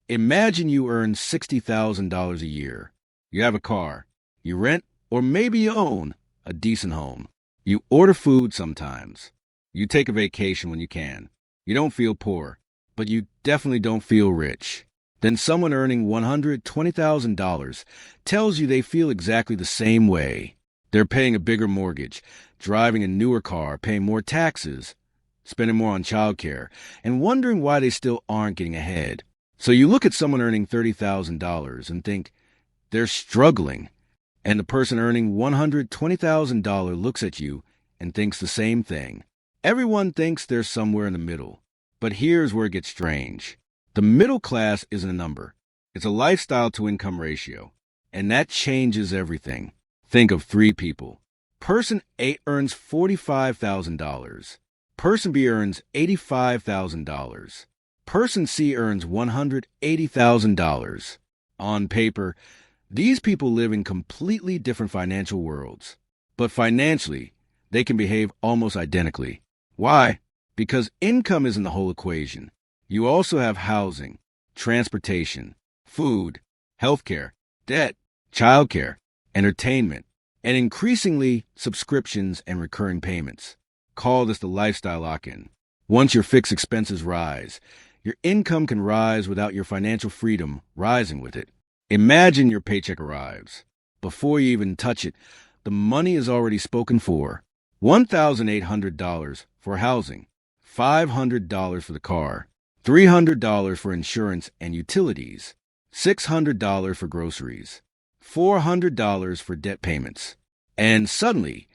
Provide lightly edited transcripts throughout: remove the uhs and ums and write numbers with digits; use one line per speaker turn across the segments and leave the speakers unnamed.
Imagine you earn $60,000 a year. You have a car. You rent, or maybe you own, a decent home. You order food sometimes. You take a vacation when you can. You don't feel poor, but you definitely don't feel rich. Then someone earning $120,000 tells you they feel exactly the same way. They're paying a bigger mortgage, driving a newer car, paying more taxes, spending more on childcare, and wondering why they still aren't getting ahead. So you look at someone earning $30,000 and think they're struggling, and the person earning $120,000 looks at you and thinks the same thing. Everyone thinks they're somewhere in the middle, but here's where it gets strange. The middle class isn't a number. It's a lifestyle to income ratio, and that changes everything. Think of three people. Person A earns $45,000. Person B earns $85,000. Person C earns $180,000. On paper, these people live in completely different financial worlds. But financially, they can behave almost identically. Why? Because income isn't the whole equation. You also have housing, transportation, food, healthcare, debt, childcare, entertainment, and increasingly subscriptions and recurring payments. Call this the lifestyle lock-in. Once your fixed expenses rise, your income can rise without your financial freedom rising with it. Imagine your paycheck arrives. Before you even touch it, the money is already spoken for. $1,800 for housing, $500 for the car, $300 for insurance and utilities, $600 for groceries, $400 for debt payments. And suddenly,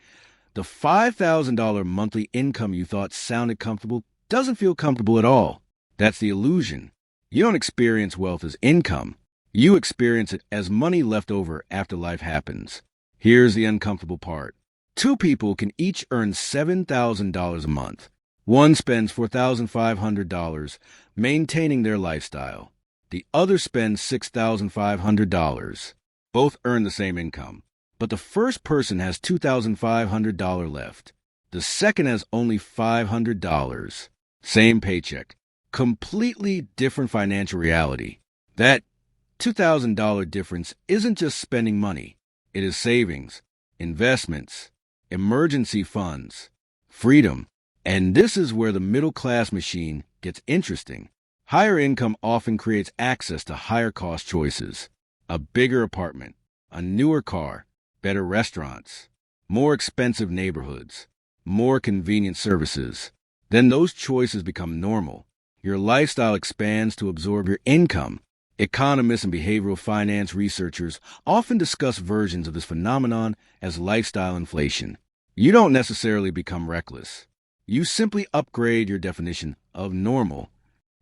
the $5,000 monthly income you thought sounded comfortable doesn't feel comfortable at all. That's the illusion. You don't experience wealth as income. You experience it as money left over after life happens. Here's the uncomfortable part. Two people can each earn $7,000 a month. One spends $4,500 maintaining their lifestyle. The other spends $6,500. Both earn the same income, but the first person has $2,500 left. The second has only $500. Same paycheck. Completely different financial reality. That $2,000 difference isn't just spending money. It is savings, investments, emergency funds, freedom. And this is where the middle-class machine gets interesting. Higher income often creates access to higher-cost choices. A bigger apartment, a newer car, better restaurants, more expensive neighborhoods, more convenient services. Then those choices become normal. Your lifestyle expands to absorb your income. Economists and behavioral finance researchers often discuss versions of this phenomenon as lifestyle inflation. You don't necessarily become reckless. You simply upgrade your definition of normal.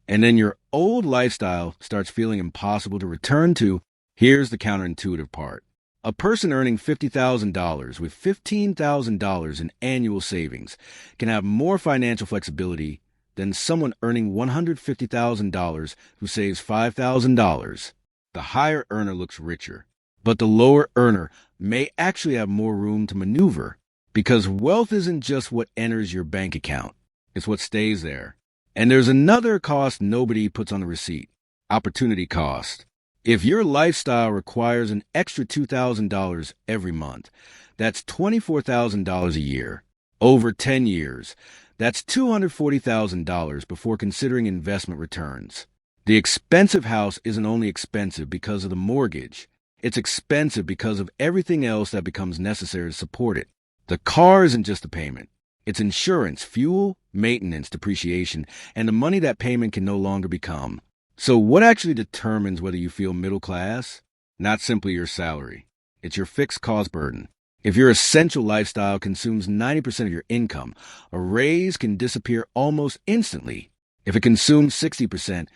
And then your old lifestyle starts feeling impossible to return to. Here's the counterintuitive part. A person earning $50,000 with $15,000 in annual savings can have more financial flexibility than someone earning $150,000 who saves $5,000. The higher earner looks richer, but the lower earner may actually have more room to maneuver, because wealth isn't just what enters your bank account, it's what stays there. And there's another cost nobody puts on the receipt: opportunity cost. If your lifestyle requires an extra $2,000 every month, that's $24,000 a year. Over 10 years, that's $240,000 before considering investment returns. The expensive house isn't only expensive because of the mortgage. It's expensive because of everything else that becomes necessary to support it. The car isn't just a payment. It's insurance, fuel, maintenance, depreciation, and the money that payment can no longer become. So what actually determines whether you feel middle class? Not simply your salary. It's your fixed cost burden. If your essential lifestyle consumes 90% of your income, a raise can disappear almost instantly. If it consumes 60%,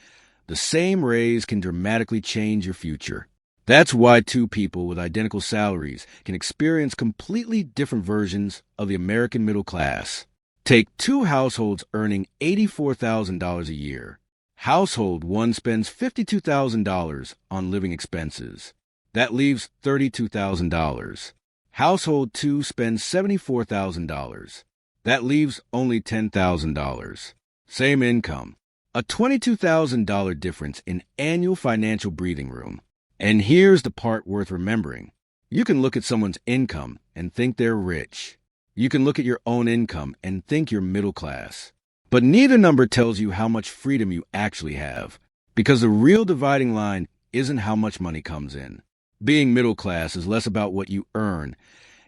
the same raise can dramatically change your future. That's why two people with identical salaries can experience completely different versions of the American middle class. Take two households earning $84,000 a year. Household one spends $52,000 on living expenses. That leaves $32,000. Household 2 spends $74,000. That leaves only $10,000. Same income, A $22,000 difference in annual financial breathing room. And here's the part worth remembering. You can look at someone's income and think they're rich. You can look at your own income and think you're middle class. But neither number tells you how much freedom you actually have, because the real dividing line isn't how much money comes in. Being middle class is less about what you earn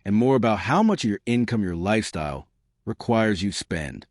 and more about how much of your income your lifestyle requires you spend.